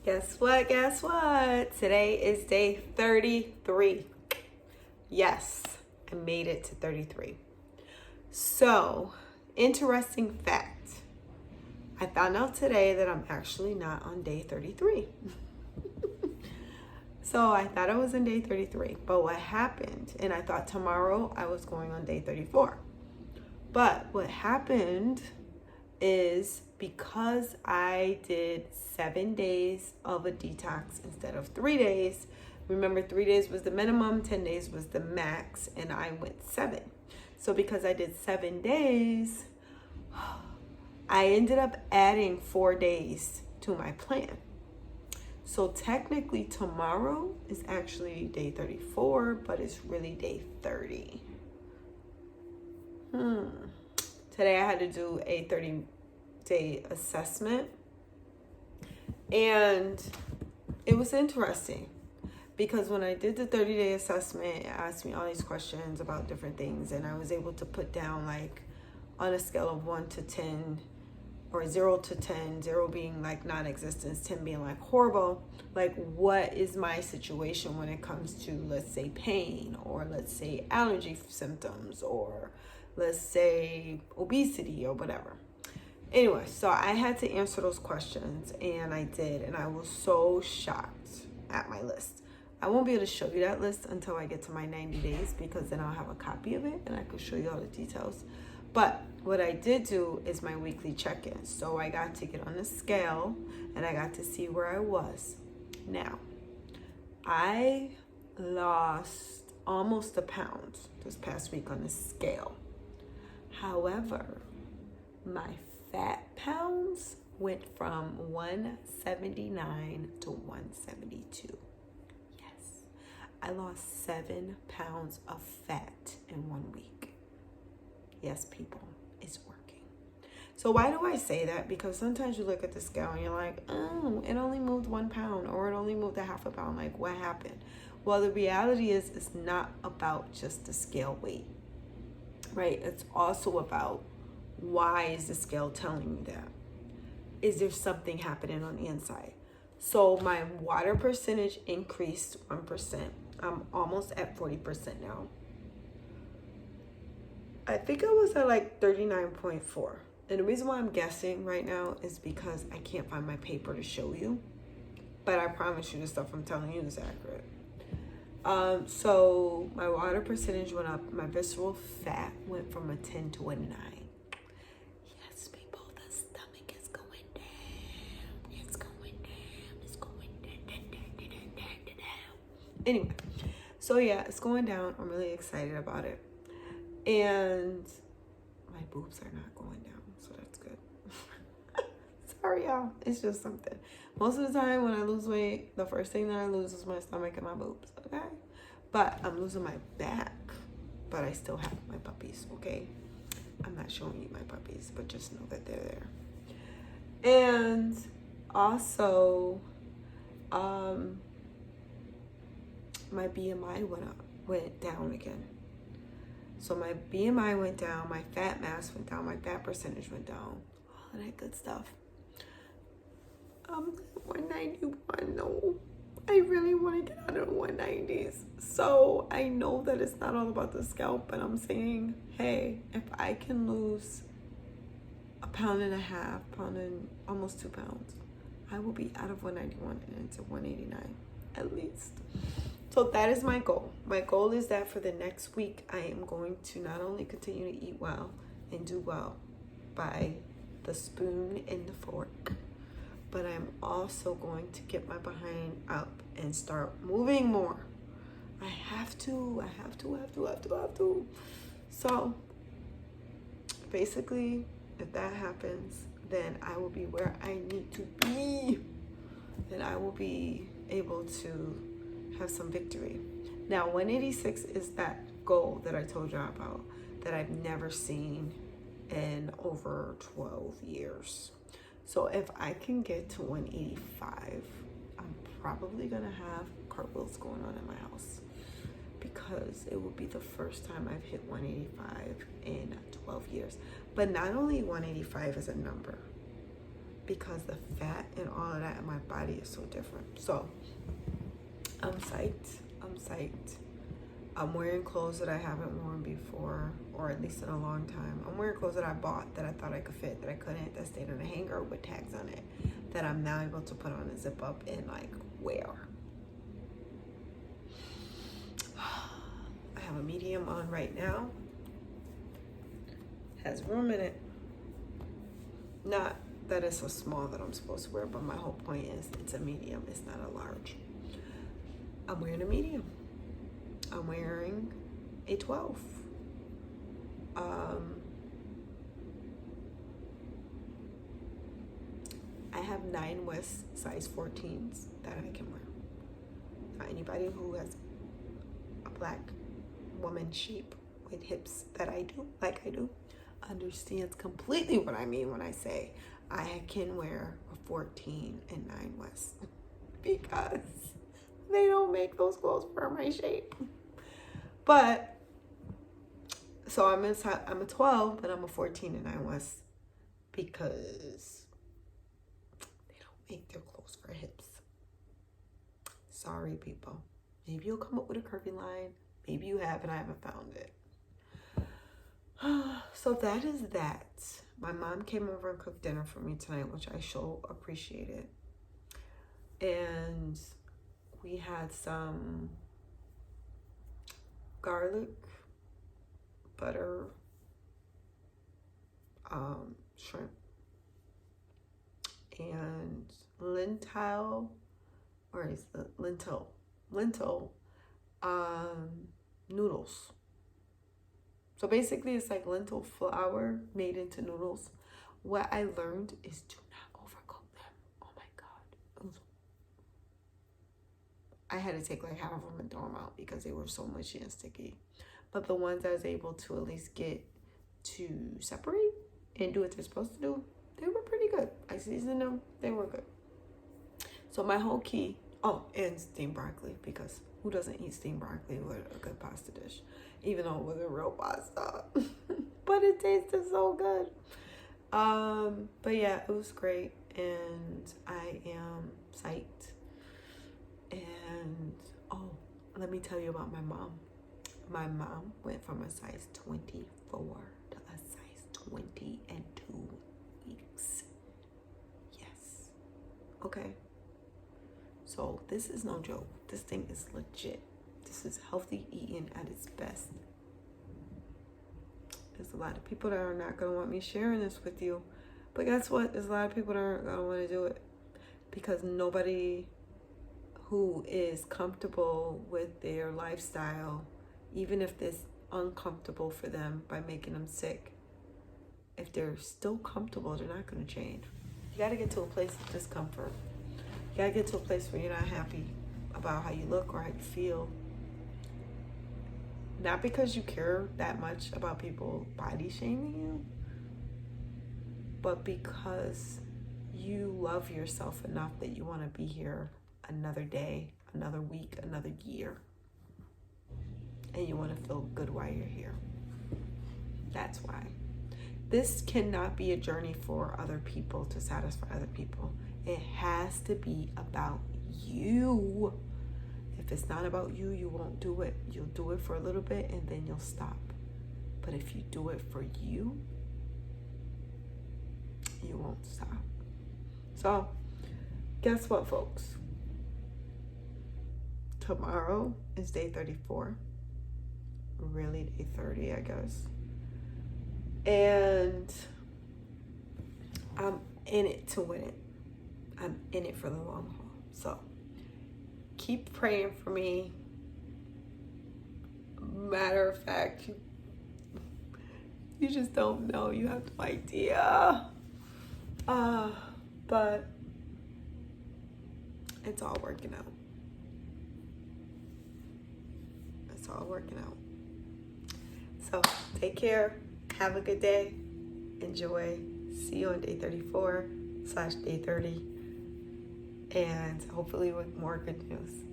Guess what? Guess what? Today is day 33. Yes, I made it to 33. So, interesting fact. I found out today that I'm actually not on day 33. So I thought I was in day 33. But what happened, and I thought tomorrow I was going on day 34. But what happened is because I did 7 days of a detox instead of 3 days. Remember, 3 days was the minimum, 10 days was the max, and I went 7. So because I did 7 days, I ended up adding 4 days to my plan. So technically tomorrow is actually day 34, but it's really day 30. Today I had to do a 30-day assessment, and it was interesting because when I did the 30-day assessment, it asked me all these questions about different things, and I was able to put down, like, on a scale of 1 to 10, or 0 to 10, 0 being like non-existence, 10 being like horrible, like what is my situation when it comes to, let's say, pain, or let's say allergy symptoms, or let's say obesity or whatever. Anyway, so I had to answer those questions, and I did, and I was so shocked at my list. I won't be able to show you that list until I get to my 90 days, because then I'll have a copy of it and I can show you all the details. But what I did do is my weekly check-in. So I got to get on the scale and I got to see where I was. Now, I lost almost a pound this past week on the scale. However, my fat pounds went from 179 to 172. Yes, I lost 7 pounds of fat in 1 week. Yes, people, it's working. So why do I say that? Because sometimes you look at the scale and you're like, oh, it only moved 1 pound, or it only moved a half a pound. Like, what happened? Well, the reality is it's not about just the scale weight, right? It's also about, why is the scale telling me that? Is there something happening on the inside? So my water percentage increased 1%. I'm almost at 40% now. I think I was at like 39.4. And the reason why I'm guessing right now is because I can't find my paper to show you. But I promise you the stuff I'm telling you is accurate. So my water percentage went up. My visceral fat went from a 10 to a 9. Yes, people, the stomach is going down. It's going down. It's going down. Anyway, so yeah, it's going down. I'm really excited about it. And my boobs are not going down, so that's good. Sorry, y'all. It's just something. Most of the time when I lose weight, the first thing that I lose is my stomach and my boobs, okay? But I'm losing my back, but I still have my puppies, okay? I'm not showing you my puppies, but just know that they're there. And also, my BMI went down again. So my BMI went down, my fat mass went down, my fat percentage went down, all of that good stuff. 191, no. I really want to get out of the 190s. So I know that it's not all about the scalp, but I'm saying, hey, if I can lose a pound and a half, pound and almost 2 pounds, I will be out of 191 and into 189 at least. So that is my goal. My goal is that for the next week, I am going to not only continue to eat well and do well by the spoon and the fork, but I'm also going to get my behind up and start moving more. I have to. So basically, if that happens, then I will be where I need to be. And I will be able to have some victory. Now, 186 is that goal that I told you about that I've never seen in over 12 years. So if I can get to 185, I'm probably gonna have cartwheels going on in my house, because it will be the first time I've hit 185 in 12 years. But not only 185 is a number, because the fat and all of that in my body is so different. So I'm psyched. I'm wearing clothes that I haven't worn before, or at least in a long time. I'm wearing clothes that I bought that I thought I could fit, that I couldn't, that stayed on a hanger with tags on it, that I'm now able to put on and zip up and like wear. I have a medium on right now. Has room in it. Not that it's so small that I'm supposed to wear, but my whole point is it's a medium, it's not a large. I'm wearing a medium. I'm wearing a 12. I have 9 West size 14s that I can wear. Not anybody who has a black woman shape with hips that I do, like I do, understands completely what I mean when I say I can wear a 14 and 9 West, because they don't make those clothes for my shape. But so I'm a 12, but I'm a 14 and 9 West because they don't make their clothes for hips. Sorry, people. Maybe you'll come up with a curvy line. Maybe you have, and I haven't found it. So that is that. My mom came over and cooked dinner for me tonight, which I so appreciated. And we had some garlic, butter, shrimp, and lentil noodles. So basically it's like lentil flour made into noodles. What I learned is do not overcook them. Oh my God. I had to take like half of them and throw them out because they were so mushy and sticky. But the ones I was able to at least get to separate and do what they're supposed to do, they were pretty good. I seasoned them, they were good. So my whole key, and steamed broccoli, because who doesn't eat steamed broccoli with a good pasta dish? Even though it wasn't real pasta. But it tasted so good. But yeah, it was great. And I am psyched. And, let me tell you about my mom. My mom went from a size 24 to a size 20 in 2 weeks. Yes. Okay. So this is no joke. This thing is legit. This is healthy eating at its best. There's a lot of people that are not going to want me sharing this with you. But guess what? There's a lot of people that aren't going to want to do it. Because nobody who is comfortable with their lifestyle, even if it's uncomfortable for them by making them sick, if they're still comfortable, they're not going to change. You got to get to a place of discomfort. You got to get to a place where you're not happy about how you look or how you feel. Not because you care that much about people body shaming you, but because you love yourself enough that you want to be here another day, another week, another year. And you want to feel good while you're here. That's why. This cannot be a journey for other people to satisfy other people. It has to be about you. If it's not about you, you won't do it. You'll do it for a little bit and then you'll stop. But if you do it for you, you won't stop. So, guess what, folks? Tomorrow is day 34. Really day 30, I guess. And I'm in it to win it. I'm in it for the long haul. So keep praying for me. Matter of fact, you just don't know. You have no idea. But it's all working out. It's all working out. So take care. Have a good day. Enjoy. See you on day 34/day 30. And hopefully with more good news.